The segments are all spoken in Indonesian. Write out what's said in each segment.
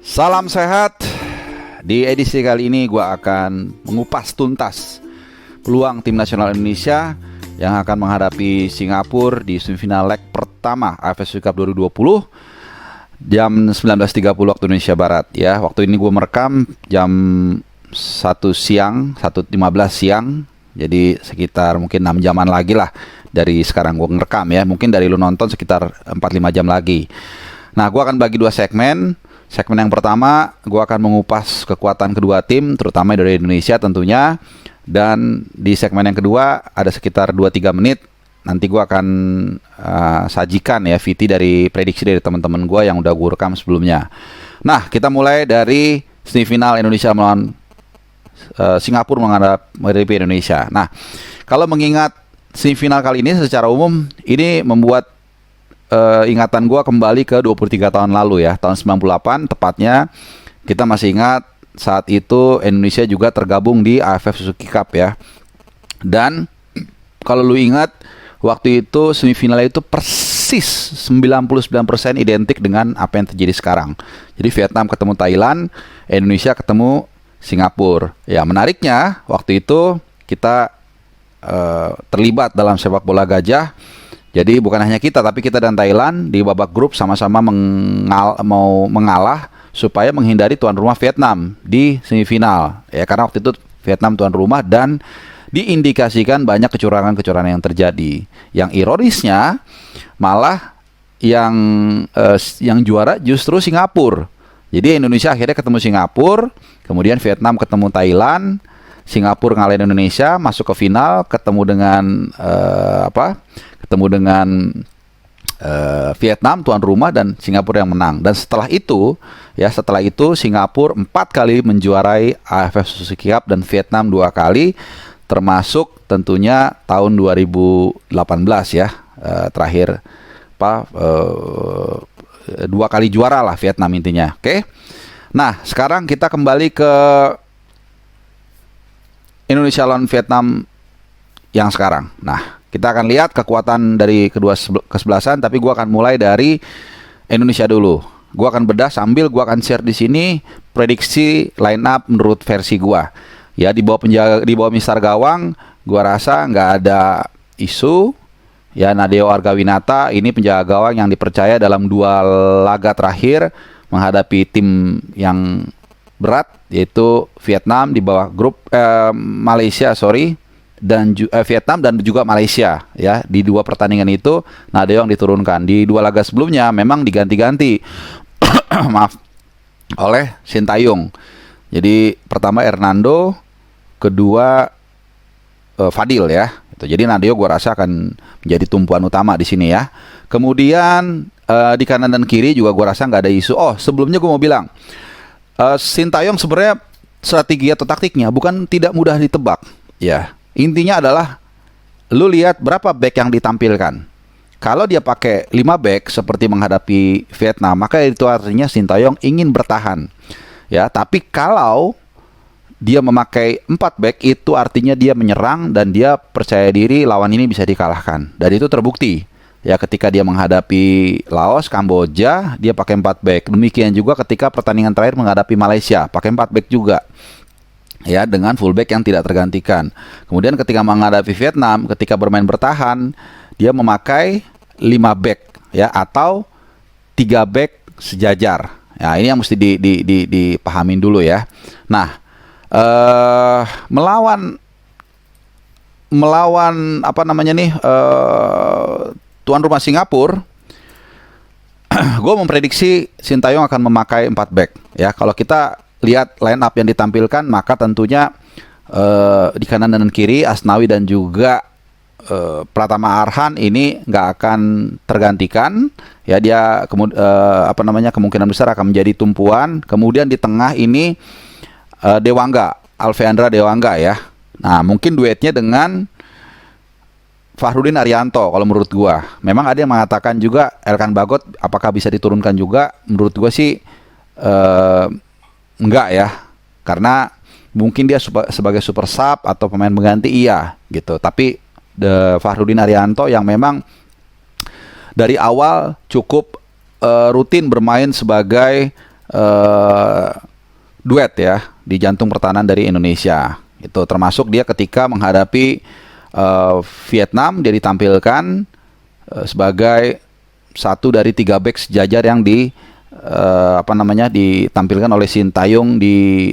Salam sehat. Di edisi kali ini gue akan mengupas tuntas peluang tim nasional Indonesia yang akan menghadapi Singapura di semifinal leg pertama AFF Cup 2020 jam 19.30 waktu Indonesia Barat ya. Waktu ini gue merekam jam 1 siang, 1.15 siang. Jadi sekitar mungkin 6 jaman lagi lah dari sekarang gue ngerekam ya. Mungkin dari lu nonton sekitar 4-5 jam lagi. Nah, gue akan bagi dua segmen. Segmen yang pertama, gue akan mengupas kekuatan kedua tim, terutama dari Indonesia tentunya. Dan di segmen yang kedua, ada sekitar 2-3 menit. Nanti gue akan sajikan ya VT dari prediksi dari teman-teman gue yang udah gue rekam sebelumnya. Nah, kita mulai dari semifinal Indonesia melawan Singapura menghadapi Indonesia. Nah, kalau mengingat semifinal kali ini secara umum, ini membuat ingatan gue kembali ke 23 tahun lalu ya, tahun 98 tepatnya. Kita masih ingat saat itu Indonesia juga tergabung di AFF Suzuki Cup ya. Dan kalau lu ingat waktu itu semifinalnya itu persis 99% identik dengan apa yang terjadi sekarang. Jadi Vietnam ketemu Thailand, Indonesia ketemu Singapura. Ya, menariknya waktu itu kita terlibat dalam sepak bola gajah. Jadi bukan hanya kita, tapi kita dan Thailand di babak grup sama-sama mau mengalah supaya menghindari tuan rumah Vietnam di semifinal. Ya, karena waktu itu Vietnam tuan rumah dan diindikasikan banyak kecurangan-kecurangan yang terjadi. Yang ironisnya malah yang juara justru Singapura. Jadi Indonesia akhirnya ketemu Singapura, kemudian Vietnam ketemu Thailand, Singapura ngalahin Indonesia masuk ke final, ketemu dengan Vietnam tuan rumah dan Singapura yang menang. Dan setelah itu Singapura 4 kali menjuarai AFF Suzuki Cup dan Vietnam 2 kali, termasuk tentunya tahun 2018 ya, terakhir 2 kali juara lah Vietnam intinya. Oke. Nah, sekarang kita kembali ke Indonesia lawan Vietnam yang sekarang. Nah, kita akan lihat kekuatan dari kedua kesebelasan, tapi gue akan mulai dari Indonesia dulu. Gue akan bedah sambil gue akan share di sini prediksi line up menurut versi gue. Ya, di bawah Mister Gawang, gue rasa nggak ada isu. Ya, Nadeo Argawinata ini penjaga gawang yang dipercaya dalam 2 laga terakhir menghadapi tim yang berat, yaitu Vietnam di bawah grup Malaysia dan Vietnam dan juga Malaysia ya. Di 2 pertandingan itu Nadeo yang diturunkan. Di 2 laga sebelumnya memang diganti-ganti maaf oleh Sintayong. Jadi pertama Hernando, kedua Fadil ya. Jadi Nadeo gue rasa akan menjadi tumpuan utama di sini ya. Kemudian di kanan dan kiri juga gue rasa nggak ada isu. Oh, sebelumnya gue mau bilang Sintayong sebenarnya strategi atau taktiknya bukan tidak mudah ditebak ya. Intinya adalah lu lihat berapa back yang ditampilkan. Kalau dia pakai 5 back seperti menghadapi Vietnam, maka itu artinya Sintayong ingin bertahan. Ya, tapi kalau dia memakai 4 back itu artinya dia menyerang dan dia percaya diri lawan ini bisa dikalahkan. Dan itu terbukti. Ya, ketika dia menghadapi Laos, Kamboja, dia pakai 4 back. Demikian juga ketika pertandingan terakhir menghadapi Malaysia, pakai 4 back juga. Ya, dengan fullback yang tidak tergantikan. Kemudian ketika menghadapi Vietnam, ketika bermain bertahan, dia memakai 5 back ya, atau 3 back sejajar. Ya, ini yang mesti dipahamin dulu ya. Nah, melawan tuan rumah Singapura, gue memprediksi Sintayong akan memakai 4 back ya. Kalau kita lihat line up yang ditampilkan, maka tentunya di kanan dan kiri Asnawi dan juga Pratama Arhan ini nggak akan tergantikan ya. Dia kemungkinan besar akan menjadi tumpuan. Kemudian di tengah ini Alveandra Dewangga ya. Nah, mungkin duetnya dengan Fahrudin Arianto kalau menurut gua. Memang ada yang mengatakan juga Elkan Bagot apakah bisa diturunkan juga. Menurut gua sih enggak ya. Karena mungkin dia sebagai super sub atau pemain pengganti iya gitu. Tapi Fahrudin Arianto yang memang dari awal cukup rutin bermain sebagai uh, duet ya di jantung pertahanan dari Indonesia. Itu termasuk dia ketika menghadapi Vietnam, dia ditampilkan sebagai satu dari 3 back sejajar yang ditampilkan oleh Sintayong di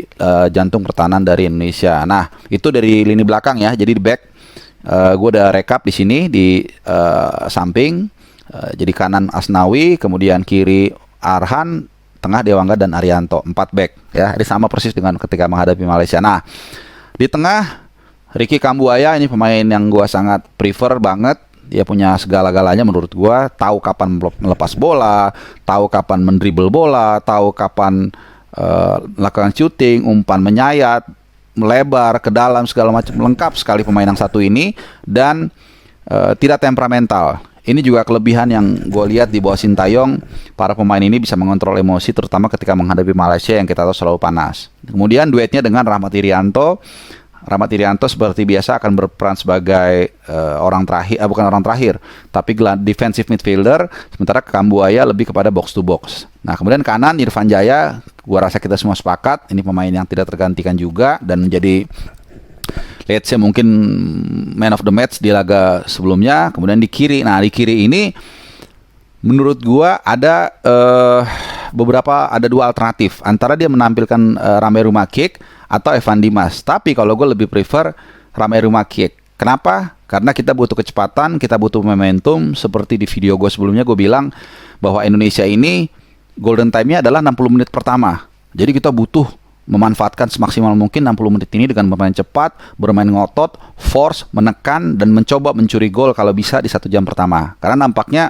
jantung pertahanan dari Indonesia. Nah, itu dari lini belakang ya. Jadi di back gue udah rekap di sini di samping. Jadi kanan Asnawi, kemudian kiri Arhan, tengah Dewangga dan Arianto, 4 back ya. Ini sama persis dengan ketika menghadapi Malaysia. Nah, di tengah Ricky Kambuaya, ini pemain yang gue sangat prefer banget. Dia punya segala-galanya menurut gua, tahu kapan melepas bola, tahu kapan mendribble bola, tahu kapan melakukan shooting, umpan menyayat, melebar ke dalam, segala macam, lengkap sekali pemain yang satu ini, dan tidak temperamental. Ini juga kelebihan yang gue lihat di bawah Sintayong. Para pemain ini bisa mengontrol emosi, terutama ketika menghadapi Malaysia yang kita tahu selalu panas. Kemudian duetnya dengan Rahmat Irianto. Rahmat Irianto seperti biasa akan berperan sebagai bukan orang terakhir, tapi defensive midfielder, sementara Kambuaya lebih kepada box to box. Nah, kemudian kanan Irfan Jaya, gua rasa kita semua sepakat, ini pemain yang tidak tergantikan juga dan menjadi let's say mungkin man of the match di laga sebelumnya. Kemudian di kiri, nah di kiri ini menurut gua ada ada 2 alternatif, antara dia menampilkan Ramai Rumakik atau Evan Dimas. Tapi kalau gue lebih prefer Ramai Rumakik. Kenapa? Karena kita butuh kecepatan, kita butuh momentum. Seperti di video gue sebelumnya gue bilang bahwa Indonesia ini golden time-nya adalah 60 menit pertama. Jadi kita butuh memanfaatkan semaksimal mungkin 60 menit ini dengan bermain cepat, bermain ngotot, force, menekan, dan mencoba mencuri gol kalau bisa di 1 jam pertama. Karena nampaknya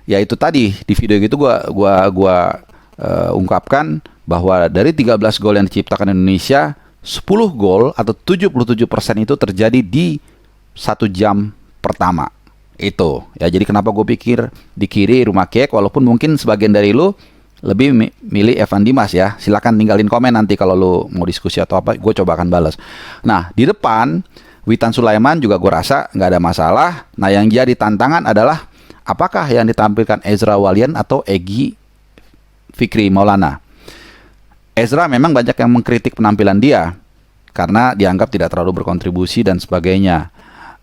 ya itu tadi di video gitu gua ungkapkan bahwa dari 13 gol yang diciptakan Indonesia, 10 gol atau 77% itu terjadi di 1 jam pertama. Itu ya, jadi kenapa gue pikir di kiri Rumakik, walaupun mungkin sebagian dari lu lebih milih Evan Dimas ya. Silakan tinggalin komen nanti kalau lu mau diskusi atau apa, gue coba akan balas. Nah, di depan Witan Sulaiman juga gue rasa nggak ada masalah. Nah, yang jadi tantangan adalah apakah yang ditampilkan Ezra Walian atau Egy Fikri Maulana. Ezra memang banyak yang mengkritik penampilan dia karena dianggap tidak terlalu berkontribusi dan sebagainya.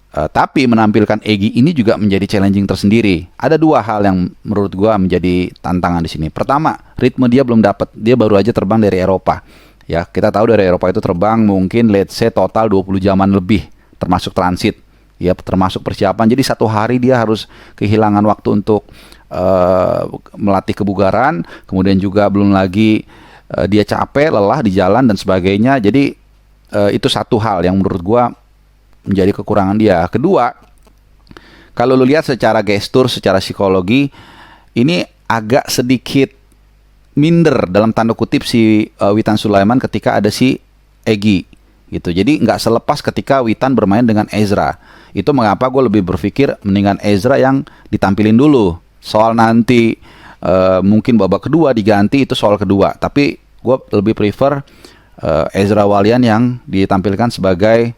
Tapi menampilkan Egy ini juga menjadi challenging tersendiri. Ada 2 hal yang menurut gua menjadi tantangan di sini. Pertama, ritme dia belum dapat. Dia baru aja terbang dari Eropa. Ya, kita tahu dari Eropa itu terbang mungkin let's say total 20 jaman lebih, termasuk transit. Ya, termasuk persiapan. Jadi 1 hari dia harus kehilangan waktu untuk melatih kebugaran. Kemudian juga belum lagi dia capek, lelah di jalan dan sebagainya. Jadi itu satu hal yang menurut gua menjadi kekurangan dia. Kedua, kalau lu lihat secara gestur, secara psikologi, ini agak sedikit minder dalam tanda kutip si Witan Sulaiman ketika ada si Egy gitu. Jadi nggak selepas ketika Witan bermain dengan Ezra. Itu mengapa gue lebih berpikir mendingan Ezra yang ditampilin dulu. Soal nanti mungkin babak kedua diganti, itu soal kedua. Tapi gue lebih prefer Ezra Walian yang ditampilkan sebagai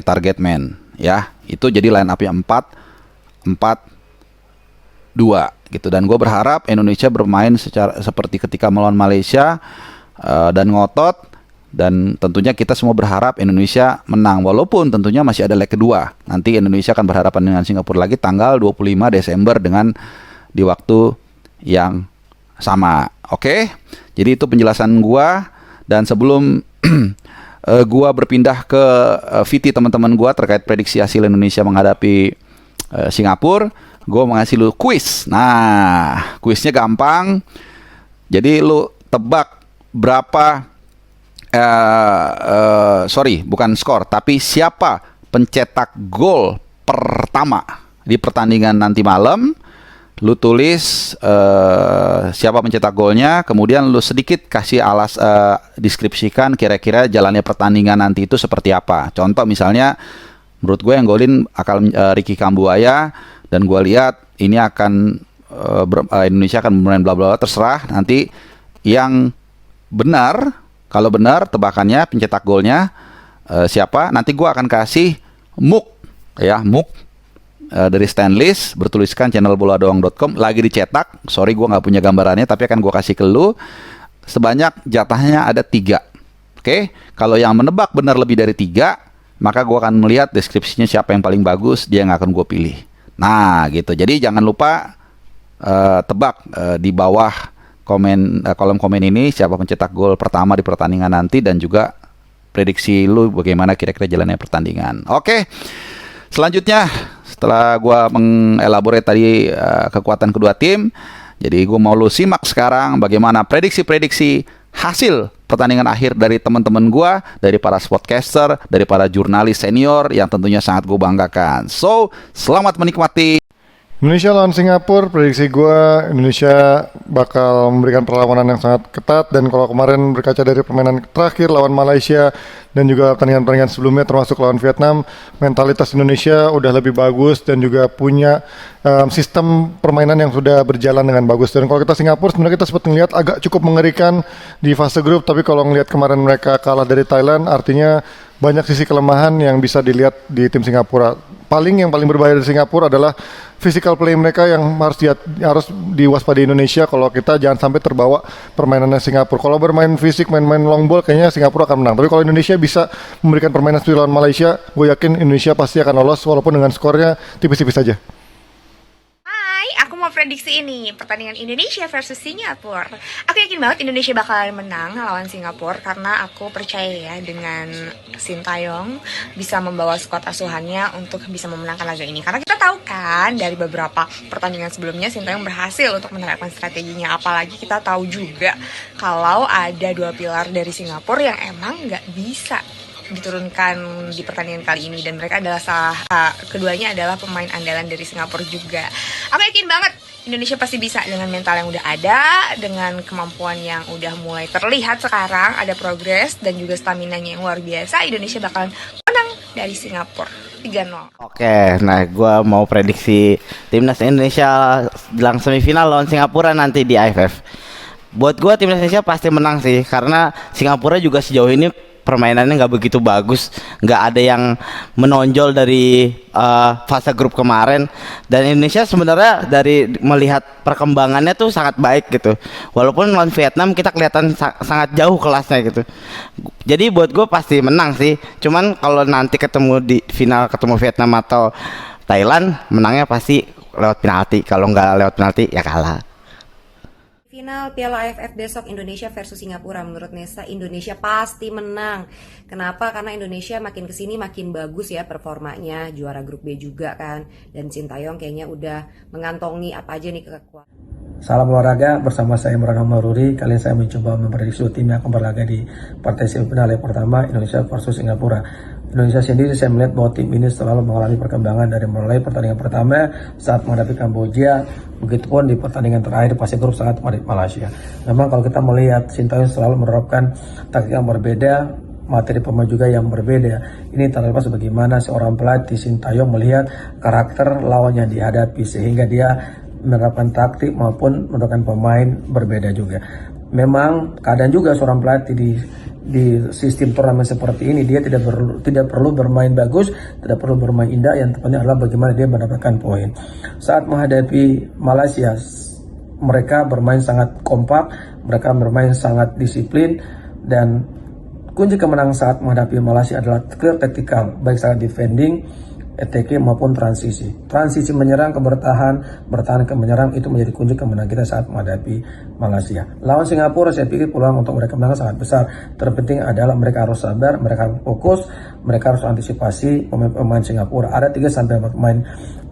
target man, ya. Itu jadi line up-nya 4-4-2 gitu. Dan gue berharap Indonesia bermain seperti ketika melawan Malaysia dan ngotot, dan tentunya kita semua berharap Indonesia menang, walaupun tentunya masih ada leg kedua. Nanti Indonesia akan berhadapan dengan Singapura lagi tanggal 25 Desember dengan di waktu yang sama. Oke? Jadi itu penjelasan gua, dan sebelum gua berpindah ke VT teman-teman gua terkait prediksi hasil Indonesia menghadapi Singapura, gua mau ngasih lu kuis. Nah, kuisnya gampang. Jadi lu tebak berapa bukan skor, tapi siapa pencetak gol pertama di pertandingan nanti malam. Lu tulis siapa pencetak golnya, kemudian lu sedikit kasih deskripsikan kira-kira jalannya pertandingan nanti itu seperti apa. Contoh misalnya, menurut gue yang golin akan Ricky Kambuaya, dan gue lihat ini akan Indonesia akan bermain bla bla, terserah nanti yang benar. Kalau benar tebakannya pencetak golnya siapa, nanti gue akan kasih muk dari stainless bertuliskan channelboladoang.com, lagi dicetak. Sorry gue nggak punya gambarannya, tapi akan gue kasih ke lu. Sebanyak jatahnya ada 3. Oke, kalau yang menebak benar lebih dari 3, maka gue akan melihat deskripsinya siapa yang paling bagus, dia yang akan gue pilih. Nah gitu, jadi jangan lupa tebak di bawah kolom komen ini siapa pencetak gol pertama di pertandingan nanti, dan juga prediksi lu bagaimana kira-kira jalannya pertandingan. Oke, selanjutnya setelah gue mengelaborate tadi kekuatan kedua tim, jadi gue mau lu simak sekarang bagaimana prediksi-prediksi hasil pertandingan akhir dari teman-teman gue, dari para sportcaster, dari para jurnalis senior yang tentunya sangat gue banggakan. So, selamat menikmati. Indonesia lawan Singapura, prediksi gue Indonesia bakal memberikan perlawanan yang sangat ketat. Dan kalau kemarin berkaca dari permainan terakhir lawan Malaysia dan juga pertandingan-pertandingan sebelumnya termasuk lawan Vietnam, mentalitas Indonesia udah lebih bagus dan juga punya sistem permainan yang sudah berjalan dengan bagus. Dan kalau kita Singapura sebenarnya kita sempat melihat agak cukup mengerikan di fase grup, tapi kalau ngelihat kemarin mereka kalah dari Thailand, artinya banyak sisi kelemahan yang bisa dilihat di tim Singapura. Yang paling berbahaya dari Singapura adalah physical play mereka yang harus diwaspadai Indonesia kalau kita jangan sampai terbawa permainannya Singapura. Kalau bermain fisik, main long ball, kayaknya Singapura akan menang. Tapi kalau Indonesia bisa memberikan permainan seperti lawan Malaysia, gue yakin Indonesia pasti akan lolos walaupun dengan skornya tipis-tipis saja. Aku mau prediksi ini, pertandingan Indonesia versus Singapura. Aku yakin banget Indonesia bakalan menang lawan Singapura karena aku percaya ya dengan Sintayong bisa membawa skuad asuhannya untuk bisa memenangkan laga ini. Karena kita tahu kan dari beberapa pertandingan sebelumnya Sintayong berhasil untuk menerapkan strateginya. Apalagi kita tahu juga kalau ada 2 pilar dari Singapura yang emang nggak bisa diturunkan di pertandingan kali ini, dan mereka adalah keduanya adalah pemain andalan dari Singapura juga. Aku yakin banget Indonesia pasti bisa dengan mental yang udah ada, dengan kemampuan yang udah mulai terlihat sekarang, ada progres dan juga staminanya yang luar biasa. Indonesia bakalan menang dari Singapura 3-0. Oke, nah gue mau prediksi timnas Indonesia jelang semifinal lawan Singapura nanti di AFF. Buat gue timnas Indonesia pasti menang sih, karena Singapura juga sejauh ini permainannya nggak begitu bagus, nggak ada yang menonjol dari fase grup kemarin. Dan Indonesia sebenarnya dari melihat perkembangannya tuh sangat baik gitu, walaupun lawan Vietnam kita kelihatan sangat jauh kelasnya gitu. Jadi buat gue pasti menang sih, cuman kalau nanti ketemu di final, ketemu Vietnam atau Thailand, menangnya pasti lewat penalti. Kalau nggak lewat penalti ya kalah. Final Piala AFF besok Indonesia versus Singapura, menurut Nesa Indonesia pasti menang. Kenapa? Karena Indonesia makin kesini makin bagus ya performanya, juara grup B juga kan. Dan Sintayong kayaknya udah mengantongi apa aja nih kekuatan. Salam olahraga bersama saya Imran Maruri. Kali ini saya mencoba memprediksi tim yang akan berlaga di partai semifinal yang pertama Indonesia versus Singapura. Indonesia sendiri saya melihat bahwa tim ini selalu mengalami perkembangan dari mulai pertandingan pertama saat menghadapi Kamboja, begitupun di pertandingan terakhir fase grup saat menghadapi Malaysia. Memang kalau kita melihat Sintayong selalu menerapkan taktik yang berbeda, materi pemain juga yang berbeda. Ini terlepas bagaimana seorang pelatih Sintayong melihat karakter lawan yang dihadapi sehingga dia menerapkan taktik maupun menerapkan pemain berbeda juga. Memang keadaan juga seorang pelatih di sistem turnamen seperti ini, dia tidak perlu bermain bagus, tidak perlu bermain indah, yang tepatnya adalah bagaimana dia mendapatkan poin. Saat menghadapi Malaysia, mereka bermain sangat kompak, mereka bermain sangat disiplin, dan kunci kemenangan saat menghadapi Malaysia adalah clear tactical, baik saat defending, attacking maupun transisi menyerang ke bertahan ke menyerang, itu menjadi kunci kemenangan kita saat menghadapi Malaysia. Lawan Singapura saya pikir peluang untuk mereka menang sangat besar. Terpenting adalah mereka harus sabar, mereka harus fokus, mereka harus antisipasi pemain Singapura. Ada 3-4 pemain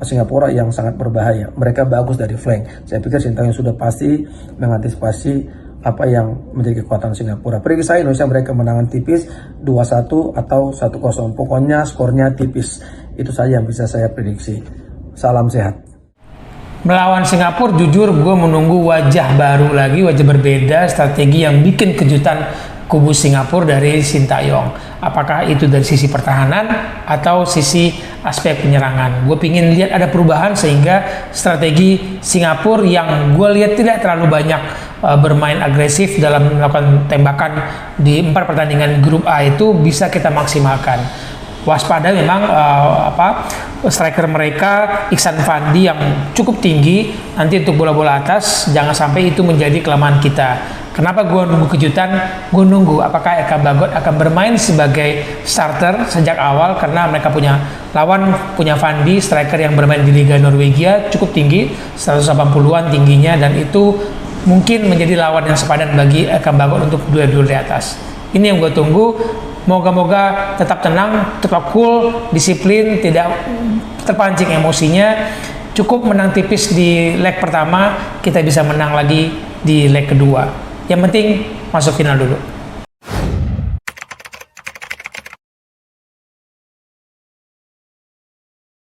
Singapura yang sangat berbahaya, mereka bagus dari flank. Saya pikir Sintayong sudah pasti mengantisipasi apa yang menjadi kekuatan Singapura. Prediksi saya Indonesia mereka kemenangan tipis 2-1 atau 1-0. Pokoknya skornya tipis. Itu saja yang bisa saya prediksi. Salam sehat. Melawan Singapura, jujur gue menunggu wajah baru lagi, wajah berbeda, strategi yang bikin kejutan kubu Singapura dari Sintayong. Apakah itu dari sisi pertahanan atau sisi aspek penyerangan. Gue pingin lihat ada perubahan sehingga strategi Singapura yang gue lihat tidak terlalu banyak bermain agresif dalam melakukan tembakan di 4 pertandingan grup A itu bisa kita maksimalkan. waspada memang striker mereka Iksan Fandi yang cukup tinggi. Nanti untuk bola-bola atas jangan sampai itu menjadi kelemahan kita. Kenapa gue nunggu kejutan? Gue nunggu apakah Eka Bagot akan bermain sebagai starter sejak awal, karena mereka punya Fandi, striker yang bermain di Liga Norwegia, cukup tinggi, 180-an tingginya, dan itu mungkin menjadi lawan yang sepadan bagi Eka Bagot untuk duel-duel di atas. Ini yang gue tunggu. Moga-moga tetap tenang, tetap cool, disiplin, tidak terpancing emosinya. Cukup menang tipis di leg pertama, kita bisa menang lagi di leg kedua. Yang penting masuk final dulu.